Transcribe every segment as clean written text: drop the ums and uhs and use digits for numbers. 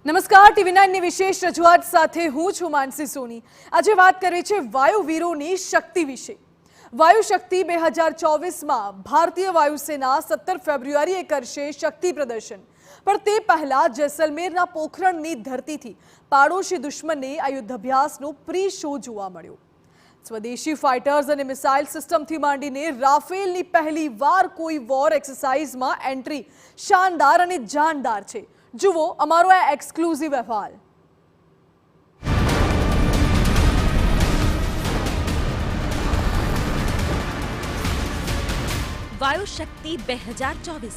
નમસ્કાર, TV9 ની વિશેષ રજૂઆત સાથે હું છું માનસી સોની। આજે વાત કરીએ છીએ વાયુવીરોની શક્તિ વિશે। વાયુ શક્તિ 2024માં ભારતીય વાયુસેના 17 ફેબ્રુઆરીએ કરશે શક્તિ પ્રદર્શન, પણ તે પહેલા જેસલમેરના પોખરણની ધરતીથી પાડોશી દુશ્મનને આ યુદ્ધાભ્યાસનો પ્રી શો જોવા મળ્યો। સ્વદેશી ફાઇટર્સ અને મિસાઇલ સિસ્ટમથી માંડીને રાફેલની પહેલી વાર કોઈ વોર એક્સરસાઇઝમાં એન્ટ્રી શાનદાર અને જાનદાર છે। જુઓ અમારો આ એક્સક્લુઝિવ અહેવાલ। વાયુ શક્તિ 2024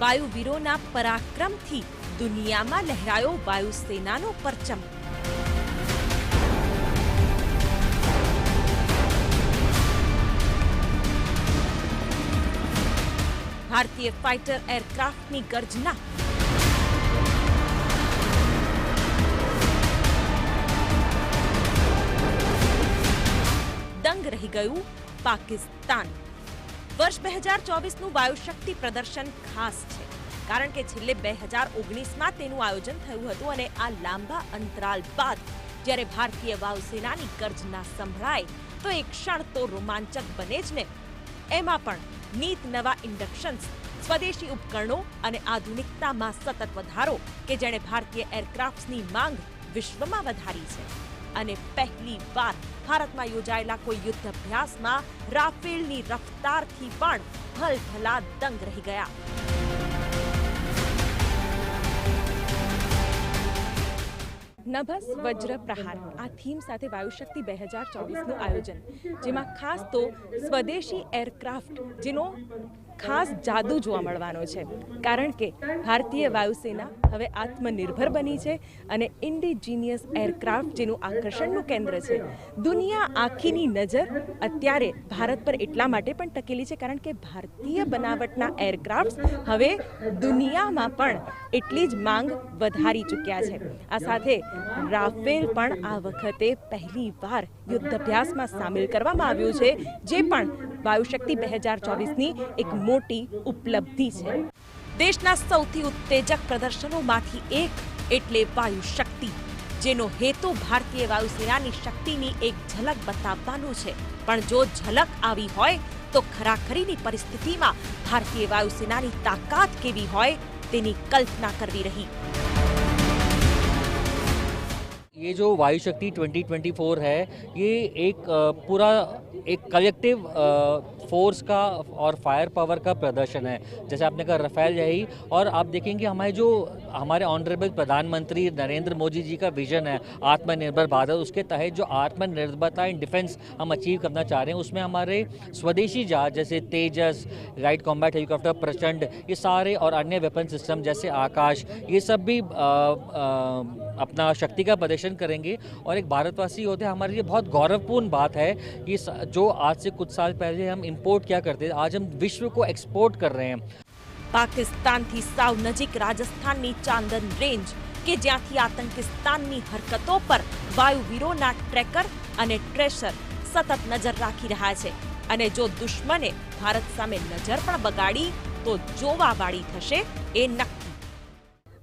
વાયુવીરોના પરાક્રમથી દુનિયામાં લહેરાયો વાયુસેનાનો પરચમ। ભારતીય ફાઇટર એરક્રાફ્ટની ગર્જના, દંગ રહી ગયું પાકિસ્તાન। વર્ષ 2024નું વાયુશક્તિ પ્રદર્શન ખાસ છે, કારણ કે છેલ્લે 2019માં તેનું આયોજન થયું હતું અને આ લાંબા અંતરાલ બાદ જ્યારે ભારતીય વાયુસેનાની ગર્જના સંભળાય તો એક ક્ષણ તો રોમાંચક બને જ ને। એમાં પણ નીત નવા ઇન્ડક્શન્સ, સ્વદેશી ઉપકરણો અને આધુનિકતામાં સતત વધારો કે જેણે ભારતીય એરક્રાફ્ટ્સની માંગ વિશ્વમાં વધારી છે। અને પહેલી વાર ભારતમાં યોજાયેલા કોઈ યુદ્ધ અભ્યાસમાં રાફેલની રફતારથી પણ ભલભલા દંગ રહી ગયા। નભસ વજ્ર પ્રહાર આ થીમ સાથે વાયુશક્તિ 2024નું આયોજન, જેમાં ખાસ તો સ્વદેશી એરક્રાફ્ટ જેનો ખાસ જાદુ જોવા મળવાનો છે, કારણ કે ભારતીય વાયુસેના હવે આત્મનિર્ભર બની છે અને ઇન્ડિજિનિયસ એરક્રાફ્ટ જેનું આકર્ષણનું કેન્દ્ર છે। દુનિયા આખીની નજર અત્યારે ભારત પર એટલા માટે પણ ટકેલી છે કારણ કે ભારતીય બનાવટના એરક્રાફ્ટ હવે દુનિયામાં પણ એટલી જ માંગ વધારી ચૂક્યા છે। આ સાથે રાફેલ પણ આ વખતે પહેલી વાર યુદ્ધ અભ્યાસમાં સામેલ કરવામાં આવ્યું છે, જે પણ વાયુશક્તિ 2024ની એક મોટી ઉપલબ્ધિ છે। દેશના સૌથી ઉત્તેજક પ્રદર્શનોમાંથી એક એટલે વાયુશક્તિ, જેનો હેતુ ભારતીય વાયુસેનાની શક્તિની એક ઝલક બતાવવાનું છે। પણ જો ઝલક આવી હોય તો ખરાખરીની પરિસ્થિતિમાં ભારતીય વાયુસેનાની તાકાત કેવી હોય તેની કલ્પના કરવી રહી। ये जो वायु शक्ति 2024 है, ये एक पूरा एक कलेक्टिव फोर्स का और फायर पावर का प्रदर्शन है। जैसे आपने कहा रफेल यही, और आप देखेंगे हमारे ऑनरेबल प्रधानमंत्री नरेंद्र मोदी जी का विजन है आत्मनिर्भर भारत, उसके तहत जो आत्मनिर्भरता इन डिफेंस हम अचीव करना चाह रहे हैं, उसमें हमारे स्वदेशी जहाज जैसे तेजस, लाइट कॉम्बैट हेलीकॉप्टर, प्रचंड, ये सारे और अन्य वेपन सिस्टम जैसे आकाश, ये सब भी अपना शक्ति का प्रदर्शन करेंगे। और एक भारतवासी होते हमारे लिए बहुत गौरवपूर्ण बात है कि जो आज से कुछ साल पहले हम इंपोर्ट किया करते थे, आज हम विश्व को एक्सपोर्ट कर रहे हैं। પાકિસ્તાનથી સાવ નજીક રાજસ્થાનની ચાંદન રેન્જ કે જ્યાંથી આતંકિસ્તાનની હરકતો પર વાયુવીરોના ટ્રેકર અને ટ્રેશર સતત નજર રાખી રહ્યા છે, અને જો દુશ્મને ભારત સામે નજર પણ બગાડી તો જોવાવાળી થશે એ નક્કી।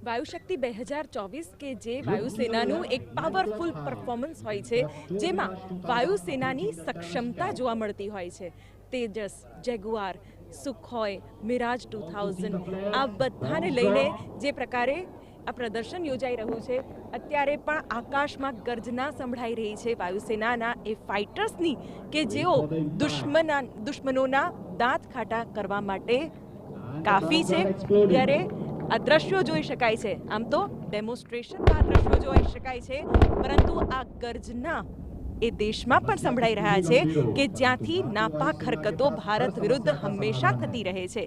વાયુશક્તિ 2024 કે જે વાયુસેનાનું એક પાવરફુલ પરફોર્મન્સ હોય છે, જેમાં વાયુસેનાની સક્ષમતા જોવા મળતી હોય છે। તેજસ, જેગુઆર, સુખોય, મિરાજ 2000 આ બધાને લઈને જે પ્રકારે આ પ્રદર્શન યોજાઈ રહ્યું છે, અત્યારે પણ આકાશમાં ગર્જના સંભળાઈ રહી છે વાયુસેનાના એ ફાઇટર્સની કે જેઓ દુશ્મનોના દાંત ખાટા કરવા માટે કાફી છે। ત્યારે આ દ્રશ્યો જોઈ શકાય છે, આમ તો ડેમોન્સ્ટ્રેશનમાં આ દ્રશ્યો જોઈ શકાય છે, પરંતુ આ ગર્જના એ દેશમાં પણ સંભળાઈ રહ્યા છે કે જ્યાંથી નાપાક હરકતો ભારત વિરુદ્ધ હંમેશા થતી રહે છે।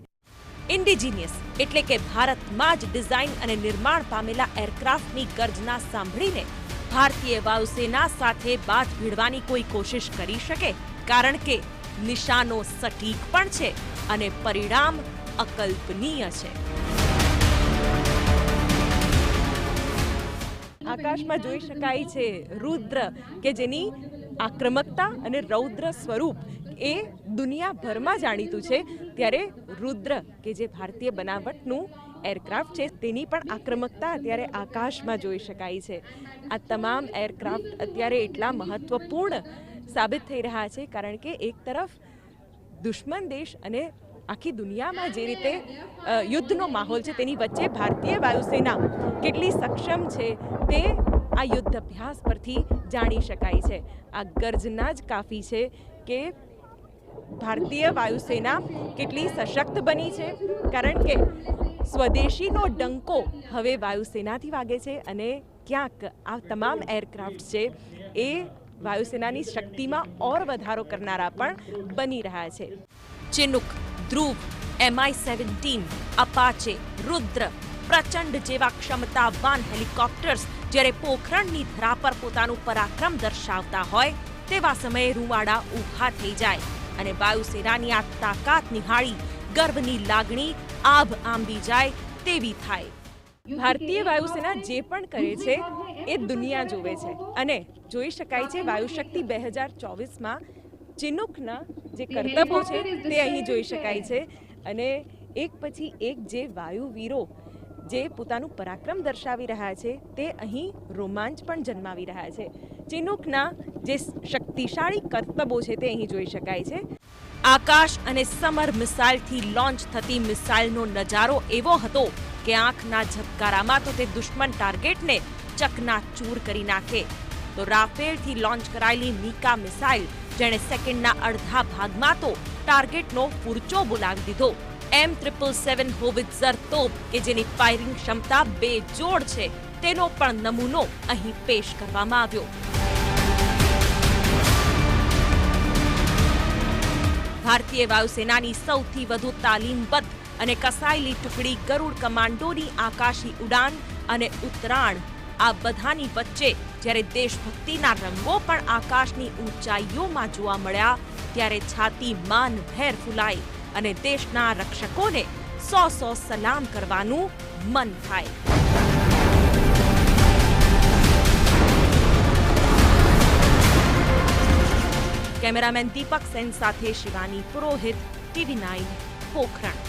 ઇન્ડિજિનિયસ એટલે કે ભારતમાં જ ડિઝાઇન અને નિર્માણ પામેલા એરક્રાફ્ટની ગર્જના સાંભળીને ભારતીય વાયુસેના સાથે બાથ ભીડવાની કોઈ કોશિશ કરી શકે, કારણ કે નિશાનો સટીક પણ છે અને પરિણામ અકલ્પનીય છે। આકાશમાં જોઈ શકાય છે રુદ્ર કે જેની આક્રમકતા અને રૌદ્ર સ્વરૂપ એ દુનિયાભરમાં જાણીતું છે, ત્યારે રુદ્ર કે જે ભારતીય બનાવટનું એરક્રાફ્ટ છે તેની પણ આક્રમકતા અત્યારે આકાશમાં જોઈ શકાય છે. આ તમામ એરક્રાફ્ટ અત્યારે એટલા મહત્વપૂર્ણ સાબિત થઈ રહ્યા છે કારણ કે એક તરફ દુશ્મન દેશ અને આખી દુનિયામાં જે રીતે યુદ્ધનો માહોલ છે તેની વચ્ચે ભારતીય વાયુસેના કેટલી સક્ષમ છે તે આ યુદ્ધ અભ્યાસ પરથી જાણી શકાય છે. આ ગર્જના જ કાફી છે કે ભારતીય વાયુસેના કેટલી સશક્ત બની છે, કારણ કે સ્વદેશીનો ડંકો હવે વાયુસેનાથી વાગે છે અને ક્યાંક આ તમામ એરક્રાફ્ટ છે એ વાયુસેનાની શક્તિમાં ઓર વધારો કરનારા પણ બની રહ્યા છે. ચિનુક, ધ્રુવ, MI-17, અપાચે, રુદ્ર, પ્રચંડ જેવા ક્ષમતાવાન હેલિકોપ્ટર્સ જ્યારે પોખરણની ધરા પર પોતાનું પરાક્રમ દર્શાવતા હોય તેવા સમયે રૂવાડા ઊભા થઈ જાય અને વાયુસેનાની આ તાકાત નિહાળી ગર્વની લાગણી આભ આંબી જાય તેવી થાય. ભારતીય વાયુસેના જે પણ કરે છે એ દુનિયા જોવે છે અને જોઈ શકાય છે વાયુશક્તિ 2024માં ચિનુકના જે કરતબો છે તે અહીં જોઈ શકાય છે અને એક પછી એક જે વાયુવીરો જે પોતાનું પરાક્રમ દર્શાવી રહ્યા છે તે અહીં રોમાંચ પણ જન્માવી રહ્યા છે. ચિનુકના જે શક્તિશાળી કરતબો છે તે અહીં જોઈ શકાય છે. આકાશ અને સમર મિસાઇલથી લોન્ચ થતી મિસાઇલનો નજારો એવો હતો કે આંખના ઝબકારામાં તો તે દુશ્મન ટાર્ગેટને ચકનાચૂર કરી નાખે. તો રાફેલથી લોન્ચ કરાયેલી મીકા મિસાઇલ જેણે સેકન્ડના અડધા ભાગમાં તો ટાર્ગેટનો પૂરચો બોલાવી દીધો. M777 હોવિત્ઝર તોપ કે જેની ફાયરિંગ ક્ષમતા બેજોડ છે તેનો પણ નમૂનો અહીં પેશ કરવામાં આવ્યો. ભારતીય વાયુસેનાની સૌથી વધુ તાલીમબદ્ધ અને કસાયેલી ટુકડી ગરુડ કમાન્ડોની આકાશી ઉડાન અને ઉતરાણ, આ બધાની વચ્ચે જ્યારે દેશભક્તિના રંગો પણ આકાશની ઊંચાઈઓમાં જોવા મળ્યા ત્યારે છાતી માનભેર ફૂલાઈ અને દેશના રક્ષકોને 100 સલામ કરવાનું મન થાય. કેમેરામેન દીપક સેન સાથે શિવાની પુરોહિત, TV9, પોખરણ.